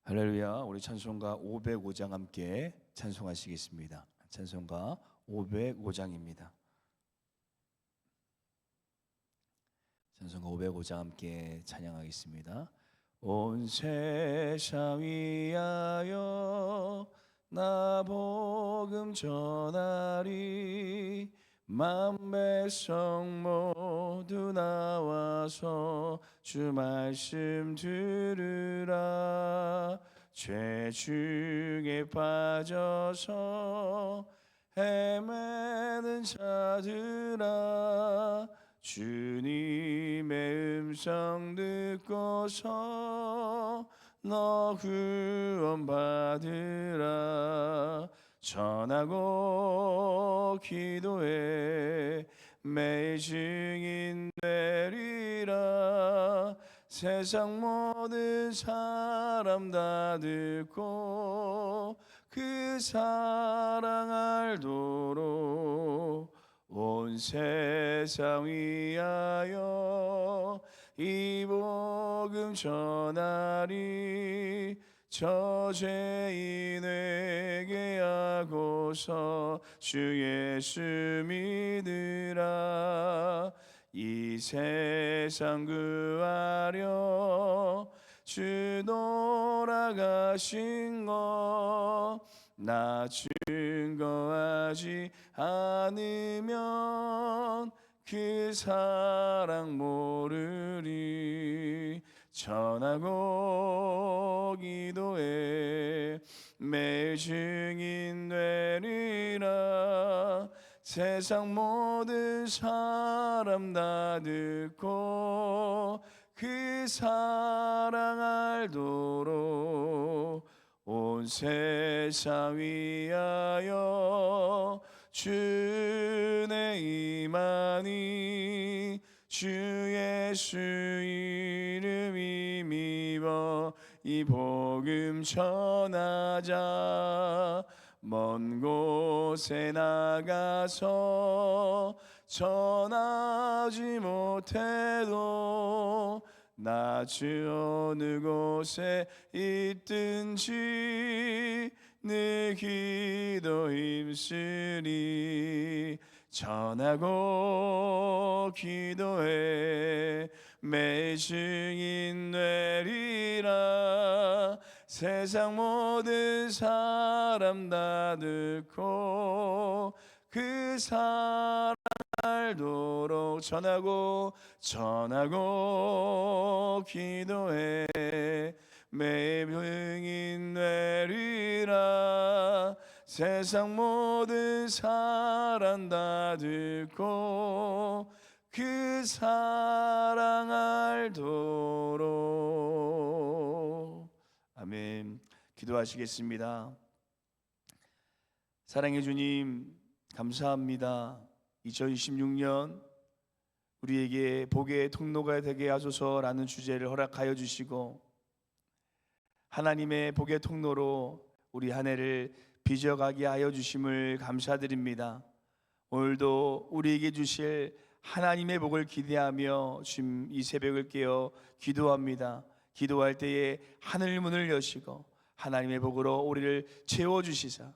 할렐루야. 우리 찬송가 505장 함께 찬송하시겠습니다. 찬송가 505장입니다. 찬송가 505장 함께 찬양하겠습니다. 온 세상 위하여 나 복음 전하리, 만백성 모두 나와서 주 말씀 들으라. 죄 중에 빠져서 헤매는 자들아, 주님의 음성 듣고서 너 구원 받으라. 전하고 기도해 매일 증인 되리라. 세상 모든 사람 다 듣고 그 사랑 알도록 온 세상 위하여 이 복음 전하리. 저 죄인에게 하고서 주 예수 믿으라. 이 세상 구하려 주 돌아가신 것 나 증거하지 않으면 그 사랑 모르리. 전하고 기도해 매일 증인 되리라. 세상 모든 사람 다 듣고 그 사랑 알도록 온 세상 위하여 주의 임하니. 주 예수 이름 힘입어 이 복음 전하자. 먼 곳에 나가서 전하지 못해도 나 주 어느 곳에 있든지 늘 기도 힘쓰리. 전하고 기도해 매일 증인 되리라. 세상 모든 사람 다 듣고 그 사랑 알도록 전하고 기도해 매일 증인 되리라. 세상 모든 사람 다 듣고 그 사랑 알도록. 아멘. 기도하시겠습니다. 사랑해 주님, 감사합니다. 2026년 우리에게 복의 통로가 되게 하소서라는 주제를 허락하여 주시고 하나님의 복의 통로로 우리 한 해를 빚어가게 하여 주심을 감사드립니다. 오늘도 우리에게 주실 하나님의 복을 기대하며 지금 이 새벽을 깨어 기도합니다. 기도할 때에 하늘 문을 여시고 하나님의 복으로 우리를 채워주시사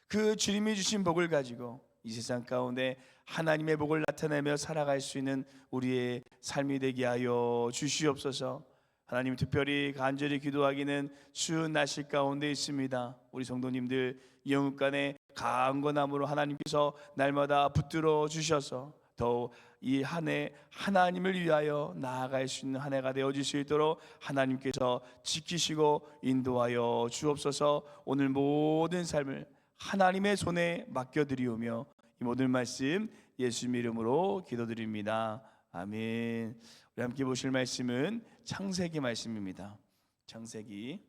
그 주님이 주신 복을 가지고 이 세상 가운데 하나님의 복을 나타내며 살아갈 수 있는 우리의 삶이 되게 하여 주시옵소서. 하나님, 특별히 간절히 기도하기는 추운 날씨 가운데 있습니다. 우리 성도님들 영육간에 강건함으로 하나님께서 날마다 붙들어 주셔서 더욱 이 한 해 하나님을 위하여 나아갈 수 있는 한 해가 되어질 수 있도록 하나님께서 지키시고 인도하여 주옵소서. 오늘 모든 삶을 하나님의 손에 맡겨드리오며 이 모든 말씀 예수님 이름으로 기도드립니다. 아멘. 우리 함께 보실 말씀은 창세기 말씀입니다. 창세기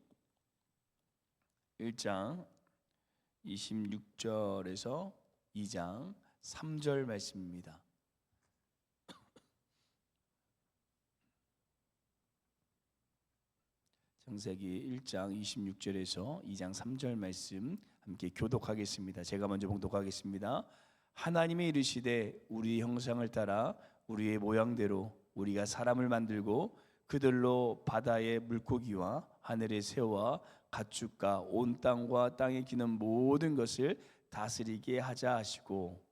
1장 26절에서 2장 3절 말씀입니다. 창세기 1장 26절에서 2장 3절 말씀 함께 교독하겠습니다. 제가 먼저 봉독하겠습니다. 하나님이 이르시되 우리 형상을 따라 우리의 모양대로 우리가 사람을 만들고 그들로 바다의 물고기와 하늘의 새와 가축과 온 땅과 땅에 기는 모든 것을 다스리게 하자 하시고,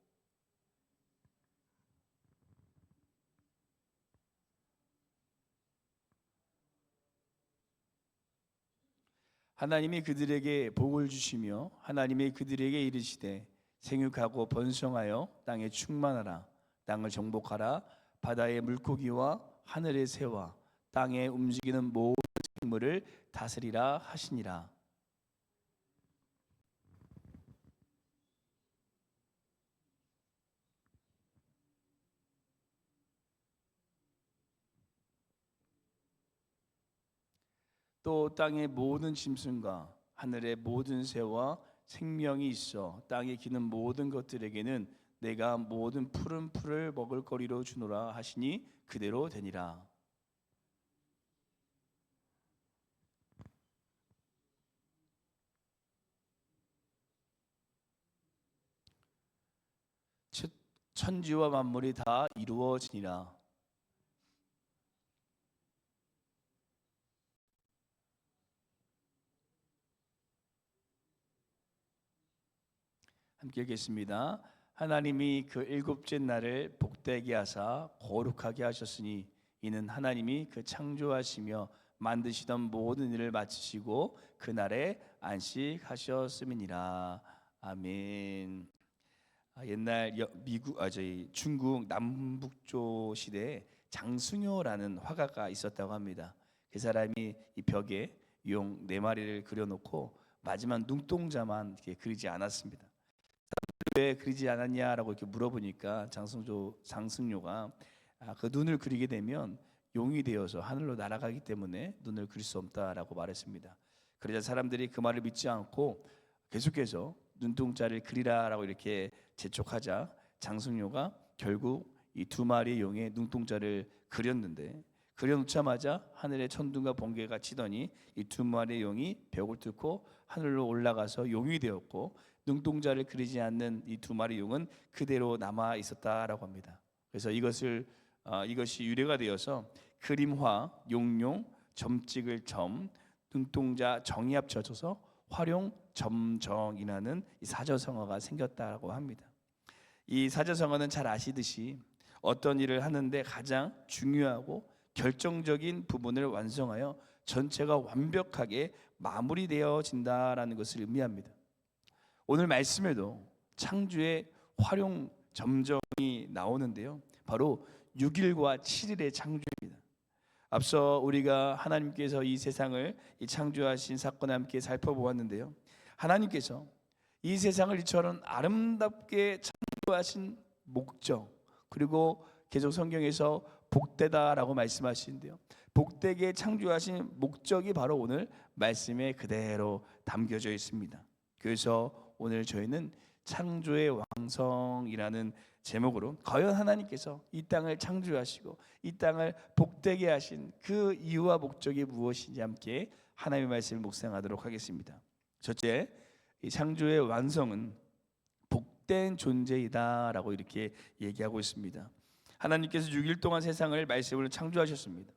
하나님이 그들에게 복을 주시며 하나님이 그들에게 이르시되 생육하고 번성하여 땅에 충만하라. 땅을 정복하라. 바다의 물고기와 하늘의 새와 땅에 움직이는 모든 생물을 다스리라 하시니라. 또 땅의 모든 짐승과 하늘의 모든 새와 생명이 있어 땅에 기는 모든 것들에게는 내가 모든 푸른 풀을 먹을 거리로 주노라 하시니 그대로 되니라. 천지와 만물이 다 이루어지니라. 함께 읽겠습니다. 하나님이 그 일곱째 날을 복되게 하사 거룩하게 하셨으니 이는 하나님이 그 창조하시며 만드시던 모든 일을 마치시고 그 날에 안식하셨음이니라. 아멘. 옛날 저희 중국 남북조 시대에 장승효라는 화가가 있었다고 합니다. 그 사람이 이 벽에 용 4마리를 그려놓고 마지막 눈동자만 이렇게 그리지 않았습니다. 왜 그리지 않았냐라고 이렇게 물어보니까 장승효가 그 눈을 그리게 되면 용이 되어서 하늘로 날아가기 때문에 눈을 그릴 수 없다라고 말했습니다. 그러자 사람들이 그 말을 믿지 않고 계속해서 눈동자를 그리라라고 이렇게 재촉하자 장승효가 결국 이 2마리의 용의 눈동자를 그렸는데, 그려놓자마자 하늘에 천둥과 번개가 치더니 이 2마리의 용이 벽을 뚫고 하늘로 올라가서 용이 되었고, 눈동자를 그리지 않는 이 2마리 용은 그대로 남아 있었다라고 합니다. 그래서 이것이 유래가 되어서 그림화, 용용, 점 찍을 점, 눈동자 정이 합쳐져서 활용 점정이라는 이 사자성어가 생겼다고 합니다. 이 사자성어는 잘 아시듯이 어떤 일을 하는데 가장 중요하고 결정적인 부분을 완성하여 전체가 완벽하게 마무리되어진다라는 것을 의미합니다. 오늘 말씀에도 창조의 활용 점정이 나오는데요, 바로 6일과 7일의 창조입니다. 앞서 우리가 하나님께서 이 세상을 창조하신 사건과 함께 살펴보았는데요, 하나님께서 이 세상을 이처럼 아름답게 창조하신 목적, 그리고 계속 성경에서 복되다라고 말씀하시는데요, 복되게 창조하신 목적이 바로 오늘 말씀에 그대로 담겨져 있습니다. 그래서 오늘 저희는 창조의 왕성이라는 제목으로 과연 하나님께서 이 땅을 창조하시고 이 땅을 복되게 하신 그 이유와 목적이 무엇인지 함께 하나님의 말씀을 묵상하도록 하겠습니다. 첫째, 이 창조의 완성은 복된 존재이다라고 이렇게 얘기하고 있습니다. 하나님께서 6일 동안 세상을 말씀으로 창조하셨습니다.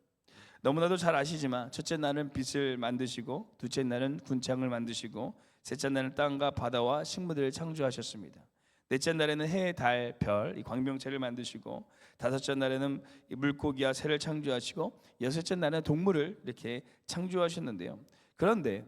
너무나도 잘 아시지만 첫째 날은 빛을 만드시고, 둘째 날은 군창을 만드시고, 셋째 날은 땅과 바다와 식물들을 창조하셨습니다. 넷째 날에는 해, 달, 별, 이 광명체를 만드시고, 다섯째 날에는 물고기와 새를 창조하시고, 여섯째 날에는 동물을 이렇게 창조하셨는데요, 그런데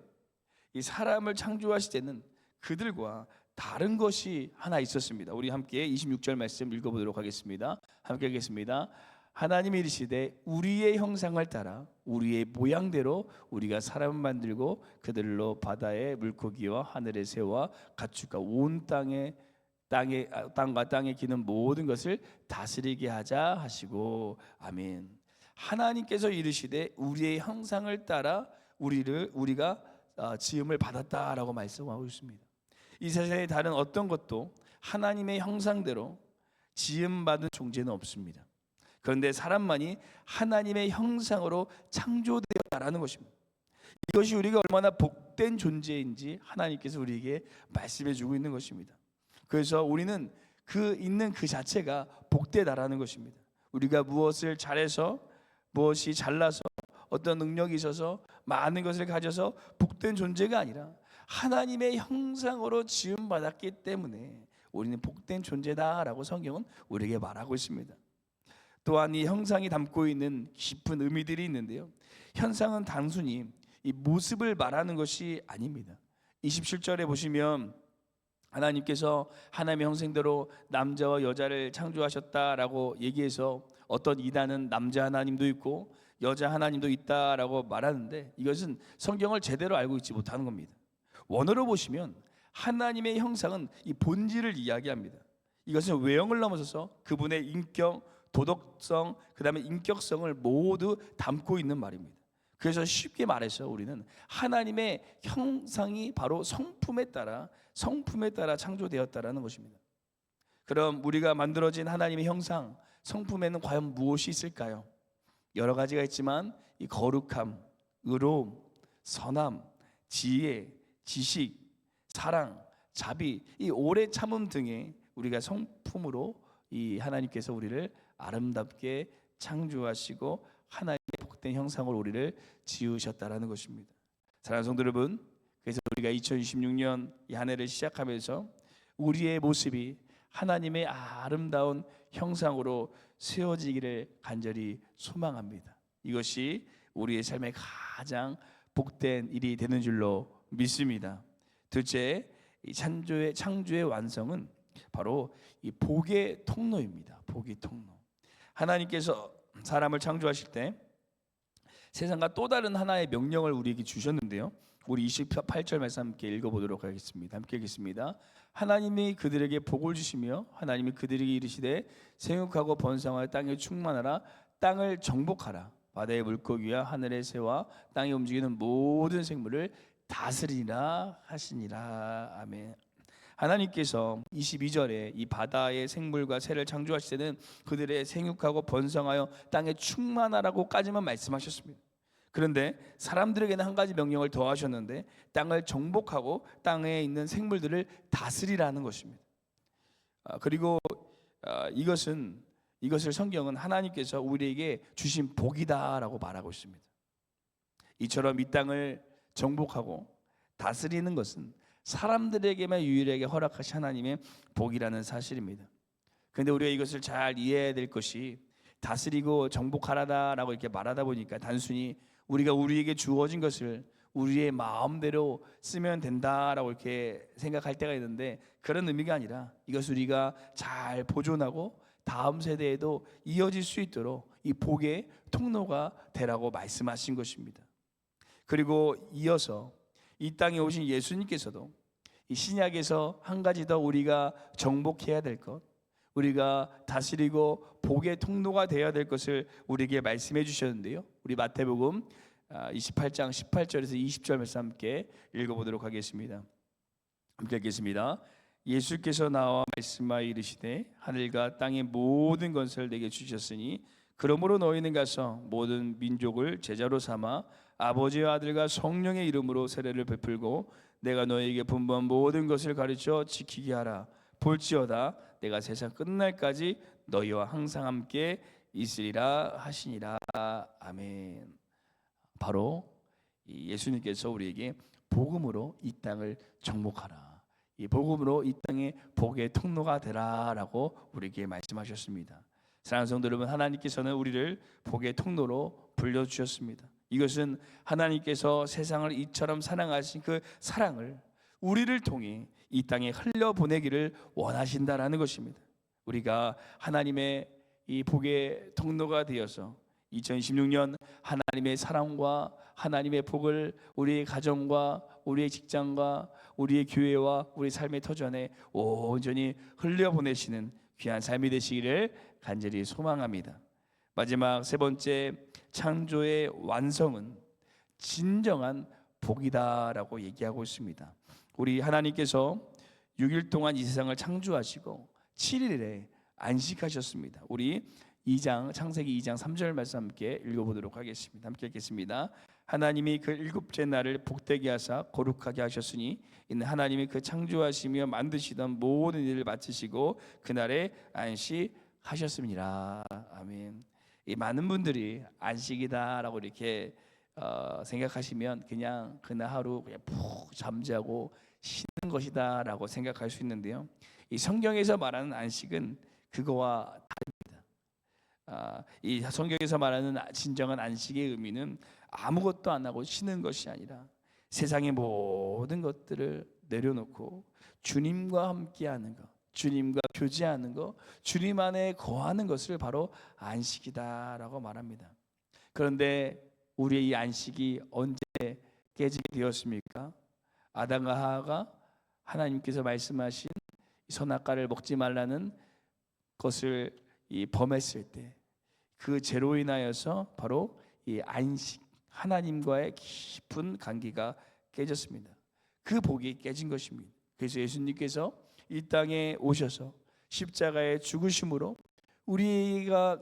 이 사람을 창조하실 때는 그들과 다른 것이 하나 있었습니다. 우리 함께 26절 말씀 읽어보도록 하겠습니다. 함께 하겠습니다. 하나님이 이르시되 우리의 형상을 따라 우리의 모양대로 우리가 사람을 만들고 그들로 바다의 물고기와 하늘의 새와 가축과 온 땅과 땅에 기는 모든 것을 다스리게 하자 하시고, 아멘. 하나님께서 이르시되 우리의 형상을 따라 우리가 지음을 받았다라고 말씀하고 있습니다. 이 세상에 다른 어떤 것도 하나님의 형상대로 지음받은 존재는 없습니다. 그런데 사람만이 하나님의 형상으로 창조되었다라는 것입니다. 이것이 우리가 얼마나 복된 존재인지 하나님께서 우리에게 말씀해주고 있는 것입니다. 그래서 우리는 있는 그 자체가 복되다라는 것입니다. 우리가 무엇을 잘해서, 무엇이 잘나서, 어떤 능력이 있어서 많은 것을 가져서 복된 존재가 아니라 하나님의 형상으로 지음받았기 때문에 우리는 복된 존재다라고 성경은 우리에게 말하고 있습니다. 또한 이 형상이 담고 있는 깊은 의미들이 있는데요, 형상은 단순히 이 모습을 말하는 것이 아닙니다. 27절에 보시면 하나님께서 하나님의 형상대로 남자와 여자를 창조하셨다라고 얘기해서 어떤 이단은 남자 하나님도 있고 여자 하나님도 있다라고 말하는데, 이것은 성경을 제대로 알고 있지 못하는 겁니다. 원어로 보시면 하나님의 형상은 이 본질을 이야기합니다. 이것은 외형을 넘어서서 그분의 인격, 도덕성, 그 다음에 인격성을 모두 담고 있는 말입니다. 그래서 쉽게 말해서 우리는 하나님의 형상이 바로 성품에 따라 창조되었다라는 것입니다. 그럼 우리가 만들어진 하나님의 형상, 성품에는 과연 무엇이 있을까요? 여러 가지가 있지만 이 거룩함, 의로움, 선함, 지혜, 지식, 사랑, 자비, 이 오래 참음 등의 우리가 성품으로 이 하나님께서 우리를 아름답게 창조하시고 하나님의 복된 형상으로 우리를 지으셨다라는 것입니다. 사랑하는 성도 여러분, 그래서 우리가 2026년 이 한 해를 시작하면서 우리의 모습이 하나님의 아름다운 형상으로 세워지기를 간절히 소망합니다. 이것이 우리의 삶의 가장 복된 일이 되는 줄로 믿습니다. 둘째, 이 창조의 완성은 바로 이 복의 통로입니다. 복의 통로. 하나님께서 사람을 창조하실 때 세상과 또 다른 하나의 명령을 우리에게 주셨는데요, 우리 28절 말씀 함께 읽어보도록 하겠습니다. 함께 읽겠습니다. 하나님이 그들에게 복을 주시며 하나님이 그들에게 이르시되 생육하고 번성하여 땅에 충만하라. 땅을 정복하라. 바다의 물고기와 하늘의 새와 땅에 움직이는 모든 생물을 다스리라 하시니라. 아멘. 하나님께서 22절에 이 바다의 생물과 새를 창조하실 때는 그들의 생육하고 번성하여 땅에 충만하라고까지만 말씀하셨습니다. 그런데 사람들에게는 한 가지 명령을 더 하셨는데, 땅을 정복하고 땅에 있는 생물들을 다스리라는 것입니다. 그리고 이것을 성경은 하나님께서 우리에게 주신 복이다라고 말하고 있습니다. 이처럼 이 땅을 정복하고 다스리는 것은 사람들에게만 유일하게 허락하신 하나님의 복이라는 사실입니다. 그런데 우리가 이것을 잘 이해해야 될 것이, 다스리고 정복하라라고 이렇게 말하다 보니까 단순히 우리가 우리에게 주어진 것을 우리의 마음대로 쓰면 된다라고 이렇게 생각할 때가 있는데, 그런 의미가 아니라 이것을 우리가 잘 보존하고 다음 세대에도 이어질 수 있도록 이 복의 통로가 되라고 말씀하신 것입니다. 그리고 이어서 이 땅에 오신 예수님께서도 이 신약에서 한 가지 더 우리가 정복해야 될 것, 우리가 다스리고 복의 통로가 되어야 될 것을 우리에게 말씀해 주셨는데요, 우리 마태복음 28장 18절에서 20절 말씀 함께 읽어보도록 하겠습니다. 함께 읽겠습니다. 예수께서 나와 말씀하여 이르시되 하늘과 땅의 모든 것을 내게 주셨으니 그러므로 너희는 가서 모든 민족을 제자로 삼아 아버지와 아들과 성령의 이름으로 세례를 베풀고 내가 너희에게 분부한 모든 것을 가르쳐 지키게 하라. 볼지어다 내가 세상 끝날까지 너희와 항상 함께 있으리라 하시니라. 아멘. 바로 예수님께서 우리에게 복음으로 이 땅을 정복하라, 이 복음으로 이 땅에 복의 통로가 되라라고 우리에게 말씀하셨습니다. 사랑하는 성도 여러분, 하나님께서는 우리를 복의 통로로 불러주셨습니다. 이것은 하나님께서 세상을 이처럼 사랑하신 그 사랑을 우리를 통해 이 땅에 흘려보내기를 원하신다라는 것입니다. 우리가 하나님의 이 복의 통로가 되어서 2016년 하나님의 사랑과 하나님의 복을 우리의 가정과 우리의 직장과 우리의 교회와 우리 삶의 터전에 온전히 흘려보내시는 귀한 삶이 되시기를 간절히 소망합니다. 마지막 세 번째, 창조의 완성은 진정한 복이다라고 얘기하고 있습니다. 우리 하나님께서 6일 동안 이 세상을 창조하시고 7일에 안식하셨습니다. 우리 창세기 2장 3절 말씀 함께 읽어보도록 하겠습니다. 함께 읽겠습니다. 하나님이 그 일곱째 날을 복되게 하사 거룩하게 하셨으니 이는 하나님이 그 창조하시며 만드시던 모든 일을 마치시고 그날에 안식하셨습니다. 아멘. 이 많은 분들이 안식이다라고 이렇게 생각하시면 그냥 그날 하루 그냥 푹 잠자고 쉬는 것이다라고 생각할 수 있는데요. 이 성경에서 말하는 안식은 그거와 다릅니다. 이 성경에서 말하는 진정한 안식의 의미는 아무것도 안 하고 쉬는 것이 아니라 세상의 모든 것들을 내려놓고 주님과 함께하는 것, 주님과 교제하는 것, 주님 안에 거하는 것을 바로 안식이다라고 말합니다. 그런데 우리의 이 안식이 언제 깨지게 되었습니까? 아담과 하와가 하나님께서 말씀하신 선악과를 먹지 말라는 것을 범했을 때 그 죄로 인하여서 바로 이 안식, 하나님과의 깊은 관계가 깨졌습니다. 그 복이 깨진 것입니다. 그래서 예수님께서 이 땅에 오셔서 십자가에 죽으심으로 우리와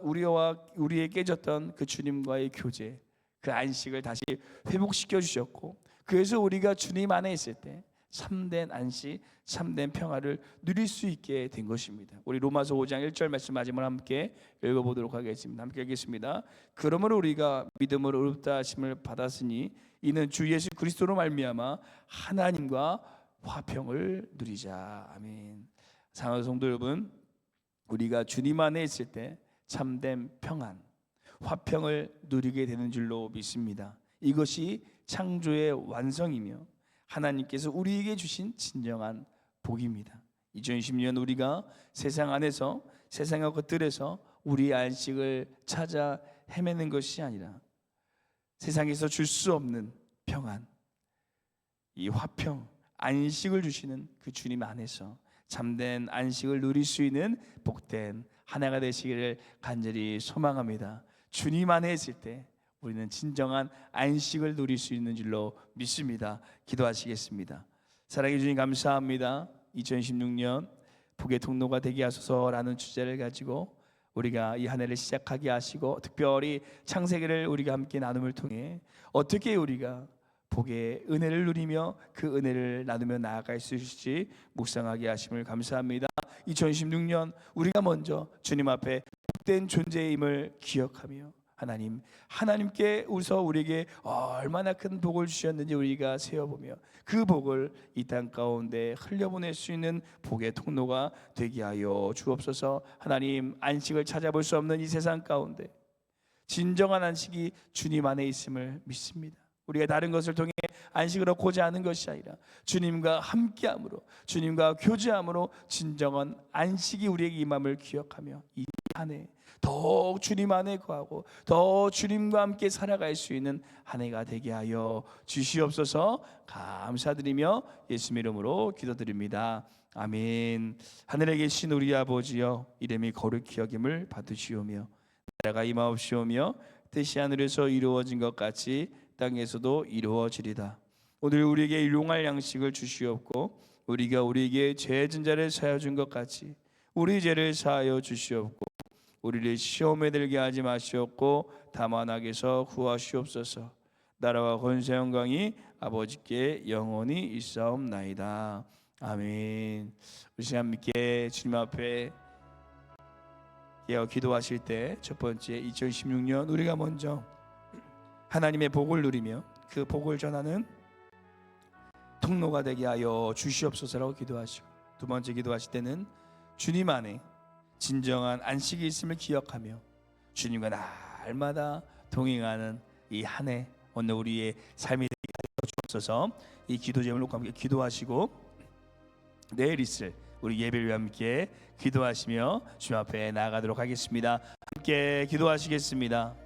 우리의 깨졌던 그 주님과의 교제, 그 안식을 다시 회복시켜 주셨고, 그래서 우리가 주님 안에 있을 때 참된 안식, 참된 평화를 누릴 수 있게 된 것입니다. 우리 로마서 5장 1절 말씀 마지막으로 함께 읽어보도록 하겠습니다. 함께 읽겠습니다. 그러므로 우리가 믿음으로 의롭다 하심을 받았으니 이는 주 예수 그리스도로 말미암아 하나님과 화평을 누리자. 아멘. 사랑하는 성도 여러분, 우리가 주님 안에 있을 때 참된 평안, 화평을 누리게 되는 줄로 믿습니다. 이것이 창조의 완성이며 하나님께서 우리에게 주신 진정한 복입니다. 2020년 우리가 세상 안에서, 세상의 것들에서 우리의 안식을 찾아 헤매는 것이 아니라 세상에서 줄 수 없는 평안, 이 화평, 안식을 주시는 그 주님 안에서 참된 안식을 누릴 수 있는 복된 하나가 되시기를 간절히 소망합니다. 주님 안에 있을 때 우리는 진정한 안식을 누릴 수 있는 줄로 믿습니다. 기도하시겠습니다. 사랑해 주님 감사합니다. 2016년 복의 통로가 되게 하소서라는 주제를 가지고 우리가 이 한 해를 시작하게 하시고, 특별히 창세기를 우리가 함께 나눔을 통해 어떻게 우리가 복의 은혜를 누리며 그 은혜를 나누며 나아갈 수 있을지 묵상하게 하심을 감사합니다. 2016년 우리가 먼저 주님 앞에 복된 존재임을 기억하며 하나님께 우서 우리에게 얼마나 큰 복을 주셨는지 우리가 세어보며 그 복을 이 땅 가운데 흘려보낼 수 있는 복의 통로가 되게 하여 주옵소서. 하나님, 안식을 찾아볼 수 없는 이 세상 가운데 진정한 안식이 주님 안에 있음을 믿습니다. 우리가 다른 것을 통해 안식을 얻고자 하는 것이 아니라 주님과 함께함으로, 주님과 교제함으로 진정한 안식이 우리에게 임함을 기억하며 이 한 해 더욱 주님 안에 거하고 더 주님과 함께 살아갈 수 있는 한 해가 되게 하여 주시옵소서. 감사드리며 예수님 이름으로 기도드립니다. 아멘. 하늘에 계신 우리 아버지여, 이름이 거룩히 여김을 받으시오며 나라가 임하옵시오며 뜻이 하늘에서 이루어진 것 같이 땅에서도 이루어지리다. 오늘 우리에게 일용할 양식을 주시옵고 우리가 우리에게 죄 진 자를 사하여 준 것 같이 우리 죄를 사하여 주시옵고 우리를 시험에 들게 하지 마시옵고 다만 악에서 구하시옵소서. 나라와 권세 영광이 아버지께 영원히 있사옵나이다. 아멘. 우리 시간 함께 주님 앞에 기도하실 때 첫 번째, 2016년 우리가 먼저 하나님의 복을 누리며 그 복을 전하는 통로가 되게 하여 주시옵소서라고 기도하시고, 두 번째 기도하실 때는 주님 안에 진정한 안식이 있음을 기억하며 주님과 날마다 동행하는 이 한 해 오늘 우리의 삶이 되게 하여 주옵소서. 이 기도 제목을 놓고 함께 기도하시고 내일 있을 우리 예배를 함께 기도하시며 주님 앞에 나아가도록 하겠습니다. 함께 기도하시겠습니다.